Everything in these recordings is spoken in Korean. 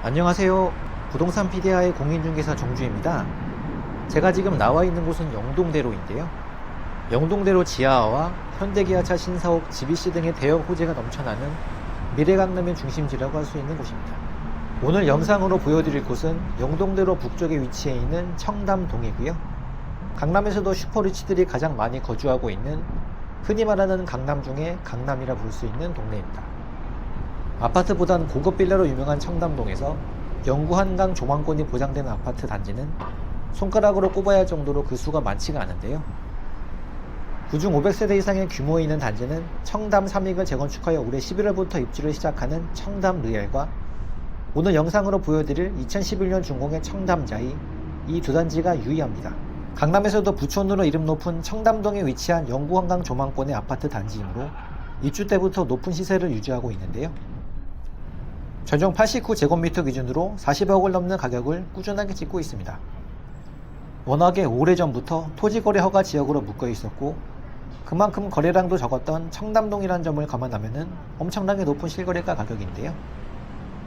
안녕하세요. 부동산 PDI 공인중개사 정주입니다. 제가 지금 나와 있는 곳은 영동대로인데요. 영동대로 지하화와 현대기아차 신사옥, GBC 등의 대형 호재가 넘쳐나는 미래강남의 중심지라고 할 수 있는 곳입니다. 오늘 영상으로 보여드릴 곳은 영동대로 북쪽에 위치해 있는 청담동이고요. 강남에서도 슈퍼리치들이 가장 많이 거주하고 있는 흔히 말하는 강남 중에 강남이라 부를 수 있는 동네입니다. 아파트보단 고급 빌라로 유명한 청담동에서 영구 한강 조망권이 보장되는 아파트 단지는 손가락으로 꼽아야 할 정도로 그 수가 많지가 않은데요. 그중 500세대 이상의 규모에 있는 단지는 청담 3익을 재건축하여 올해 11월부터 입주를 시작하는 청담 리얼과 오늘 영상으로 보여드릴 2011년 준공의 청담자이, 이 두 단지가 유의합니다. 강남에서도 부촌으로 이름 높은 청담동에 위치한 영구 한강 조망권의 아파트 단지이므로 입주 때부터 높은 시세를 유지하고 있는데요. 전용 89제곱미터 기준으로 40억을 넘는 가격을 꾸준하게 찍고 있습니다. 워낙에 오래전부터 토지거래 허가 지역으로 묶여 있었고 그만큼 거래량도 적었던 청담동이라는 점을 감안하면 엄청나게 높은 실거래가 가격인데요.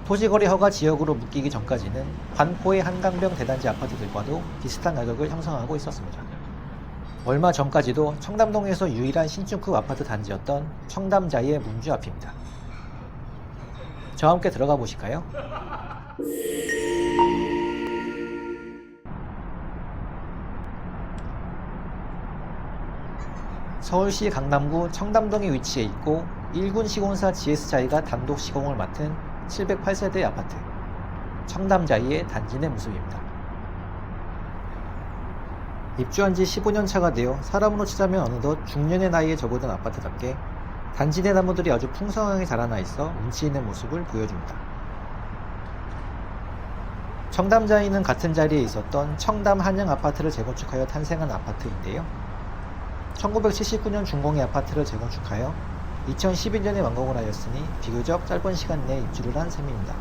토지거래 허가 지역으로 묶이기 전까지는 반포의 한강병 대단지 아파트들과도 비슷한 가격을 형성하고 있었습니다. 얼마 전까지도 청담동에서 유일한 신축급 아파트 단지였던 청담자이의 문주 앞입니다. 저와 함께 들어가 보실까요? 서울시 강남구 청담동에 위치해 있고 1군 시공사 GS자이가 단독 시공을 맡은 708세대 아파트 청담자이의 단지 내 모습입니다. 입주한 지 15년 차가 되어 사람으로 치자면 어느덧 중년의 나이에 접어든 아파트답게 단지 내 나무들이 아주 풍성하게 자라나 있어 운치 있는 모습을 보여줍니다. 청담자이는 같은 자리에 있었던 청담 한양 아파트를 재건축하여 탄생한 아파트인데요. 1979년 준공의 아파트를 재건축하여 2011년에 완공을 하였으니 비교적 짧은 시간 내에 입주를 한 셈입니다.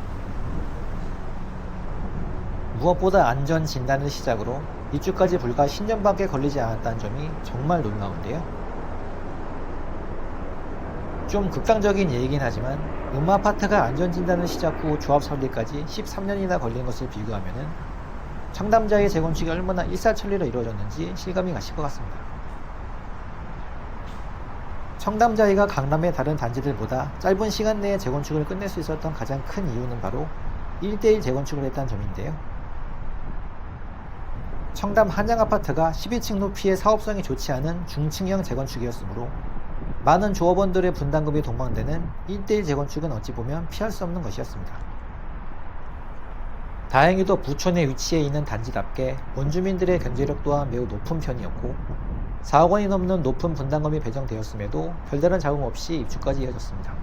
무엇보다 안전 진단을 시작으로 입주까지 불과 10년밖에 걸리지 않았다는 점이 정말 놀라운데요. 좀 극단적인 얘기긴 하지만 음아파트가 안전진단을 시작 후 조합 설립까지 13년이나 걸린 것을 비교하면 청담자이 재건축이 얼마나 일사천리로 이루어졌는지 실감이 가실 것 같습니다. 청담자이가 강남의 다른 단지들보다 짧은 시간 내에 재건축을 끝낼 수 있었던 가장 큰 이유는 바로 1:1 재건축을 했다는 점인데요. 청담 한양아파트가 12층 높이의 사업성이 좋지 않은 중층형 재건축이었으므로 많은 조합원들의 분담금이 동반되는 1:1 재건축은 어찌 보면 피할 수 없는 것이었습니다. 다행히도 부촌에 위치해 있는 단지답게 원주민들의 경제력 또한 매우 높은 편이었고 4억 원이 넘는 높은 분담금이 배정되었음에도 별다른 자금 없이 입주까지 이어졌습니다.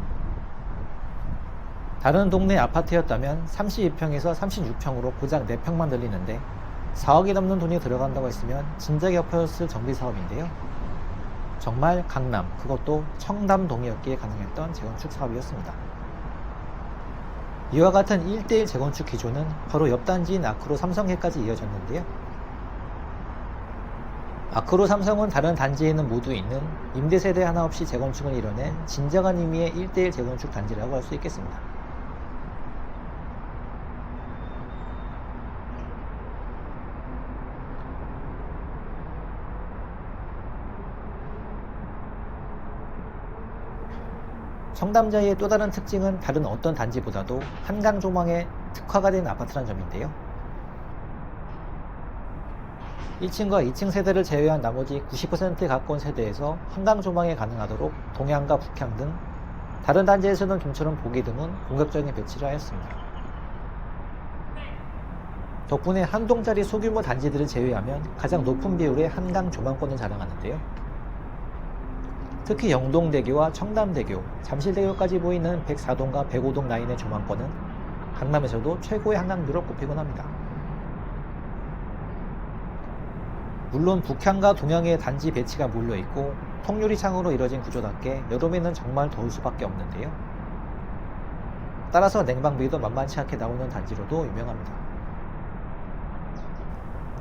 다른 동네 아파트였다면 32평에서 36평으로 고작 4평만 들리는데 4억이 넘는 돈이 들어간다고 했으면 진작에 엎어졌을 정비사업인데요. 정말 강남, 그것도 청담동이었기에 가능했던 재건축 사업이었습니다. 이와 같은 1:1 재건축 기조는 바로 옆 단지인 아크로 삼성에까지 이어졌는데요. 아크로 삼성은 다른 단지에는 모두 있는 임대세대 하나 없이 재건축을 이뤄낸 진정한 의미의 1:1 재건축 단지라고 할 수 있겠습니다. 청담자이의 또 다른 특징은 다른 어떤 단지보다도 한강 조망에 특화가 된 아파트라는 점인데요. 1층과 2층 세대를 제외한 나머지 90%에 가까운 세대에서 한강 조망이 가능하도록 동향과 북향 등 다른 단지에서는 좀처럼 보기 드문 공격적인 배치를 하였습니다. 덕분에 한 동짜리 소규모 단지들을 제외하면 가장 높은 비율의 한강 조망권을 자랑하는데요. 특히 영동대교와 청담대교, 잠실대교까지 보이는 104동과 105동 라인의 조망권은 강남에서도 최고의 한강뷰로 꼽히곤 합니다. 물론 북향과 동향의 단지 배치가 몰려있고 통유리창으로 이뤄진 구조답게 여름에는 정말 더울 수밖에 없는데요. 따라서 냉방비도 만만치 않게 나오는 단지로도 유명합니다.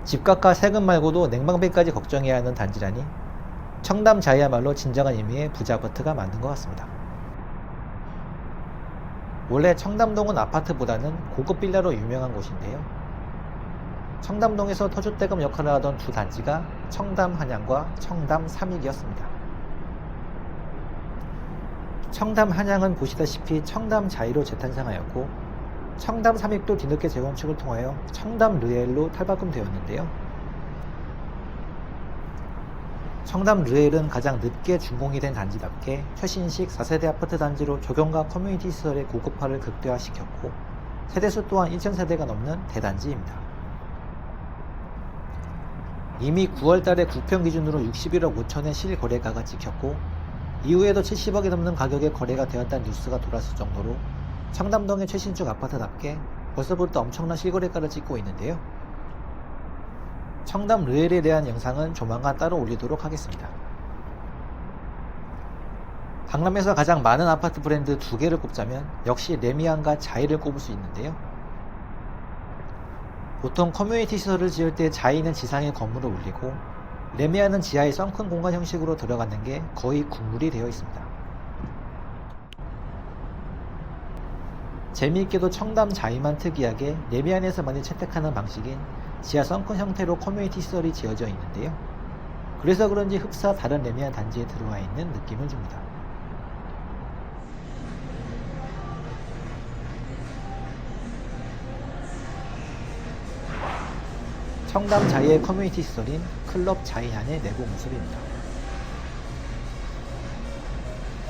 집값과 세금 말고도 냉방비까지 걱정해야 하는 단지라니 청담자이야말로 진정한 의미의 부자 아파트가 맞는 것 같습니다. 원래 청담동은 아파트보다는 고급 빌라로 유명한 곳인데요. 청담동에서 터줏대감 역할을 하던 두 단지가 청담 한양과 청담 삼익이었습니다. 청담 한양은 보시다시피 청담 자이로 재탄생하였고, 청담 삼익도 뒤늦게 재건축을 통하여 청담 르엘로 탈바꿈되었는데요. 청담 르엘은 가장 늦게 준공이 된 단지답게 최신식 4세대 아파트 단지로 조경과 커뮤니티 시설의 고급화를 극대화시켰고, 세대수 또한 1000세대가 넘는 대단지입니다. 이미 9월달에 국평 기준으로 61억 5천의 실거래가가 찍혔고, 이후에도 70억이 넘는 가격에 거래가 되었다는 뉴스가 돌았을 정도로 청담동의 최신축 아파트답게 벌써부터 엄청난 실거래가를 찍고 있는데요. 청담 르엘에 대한 영상은 조만간 따로 올리도록 하겠습니다. 강남에서 가장 많은 아파트 브랜드 두 개를 꼽자면 역시 레미안과 자이를 꼽을 수 있는데요. 보통 커뮤니티 시설을 지을 때 자이는 지상에 건물을 올리고 레미안은 지하에 썬큰 공간 형식으로 들어가는 게 거의 국물이 되어 있습니다. 재미있게도 청담 자이만 특이하게 레미안에서 많이 채택하는 방식인 지하 썬큰 형태로 커뮤니티 시설이 지어져 있는데요. 그래서 그런지 흡사 다른 레미안 단지에 들어와 있는 느낌을 줍니다. 청담 자이의 커뮤니티 시설인 클럽 자이안의 내부 모습입니다.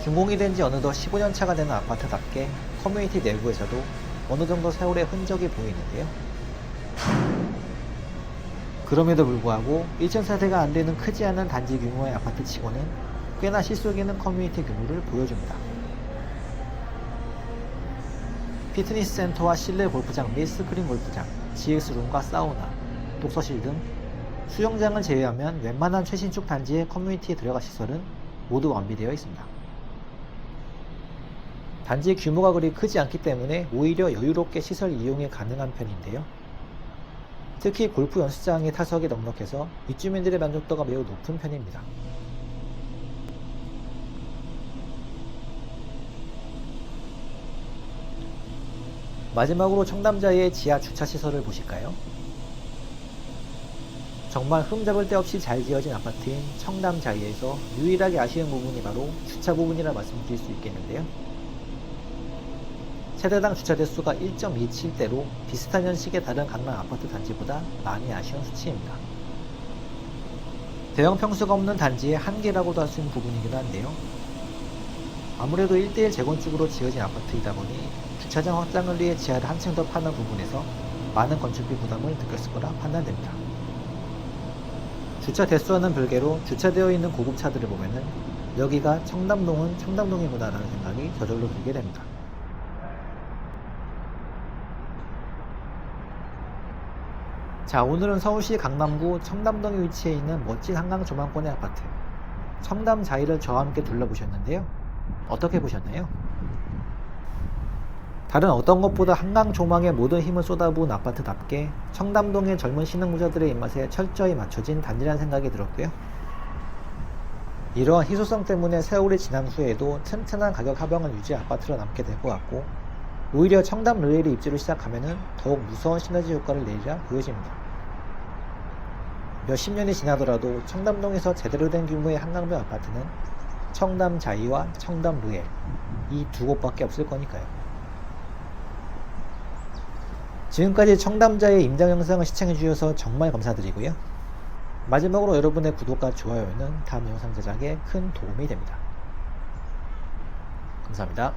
준공이 된 지 어느덧 15년 차가 되는 아파트답게 커뮤니티 내부에서도 어느 정도 세월의 흔적이 보이는데요. 그럼에도 불구하고 1000세대가 안 되는 크지 않은 단지 규모의 아파트 치고는 꽤나 실속 있는 커뮤니티 규모를 보여줍니다. 피트니스 센터와 실내 골프장 및 스크린 골프장, GS룸과 사우나, 독서실 등 수영장을 제외하면 웬만한 최신축 단지의 커뮤니티에 들어갈 시설은 모두 완비되어 있습니다. 단지의 규모가 그리 크지 않기 때문에 오히려 여유롭게 시설 이용이 가능한 편인데요. 특히 골프 연습장의 타석이 넉넉해서 입주민들의 만족도가 매우 높은 편입니다. 마지막으로 청담자이의 지하 주차시설을 보실까요? 정말 흠잡을 데 없이 잘 지어진 아파트인 청담자이에서 유일하게 아쉬운 부분이 바로 주차 부분이라 말씀드릴 수 있겠는데요. 세대당 주차 대수가 1.27대로 비슷한 연식의 다른 강남 아파트 단지보다 많이 아쉬운 수치입니다. 대형 평수가 없는 단지의 한계라고도 할 수 있는 부분이기도 한데요. 아무래도 1대1 재건축으로 지어진 아파트이다 보니 주차장 확장을 위해 지하를 한층 더 파는 부분에서 많은 건축비 부담을 느꼈을 거라 판단됩니다. 주차 대수와는 별개로 주차되어 있는 고급차들을 보면은 여기가 청담동은 청담동이구나 라는 생각이 저절로 들게 됩니다. 자, 오늘은 서울시 강남구 청담동에 위치해 있는 멋진 한강 조망권의 아파트 청담 자이를 저와 함께 둘러보셨는데요. 어떻게 보셨나요? 다른 어떤 것보다 한강 조망에 모든 힘을 쏟아부은 아파트답게 청담동의 젊은 신흥부자들의 입맛에 철저히 맞춰진 단지라는 생각이 들었고요. 이러한 희소성 때문에 세월이 지난 후에도 튼튼한 가격 하방을 유지한 아파트로 남게 될 것 같고, 오히려 청담 르엘이 입지를 시작하면 더욱 무서운 시너지 효과를 내리라 보여집니다. 몇십 년이 지나더라도 청담동에서 제대로 된 규모의 한강뷰 아파트는 청담 자이와 청담 르엘 이 두 곳밖에 없을 거니까요. 지금까지 청담자의 임장 영상을 시청해주셔서 정말 감사드리고요. 마지막으로 여러분의 구독과 좋아요는 다음 영상 제작에 큰 도움이 됩니다. 감사합니다.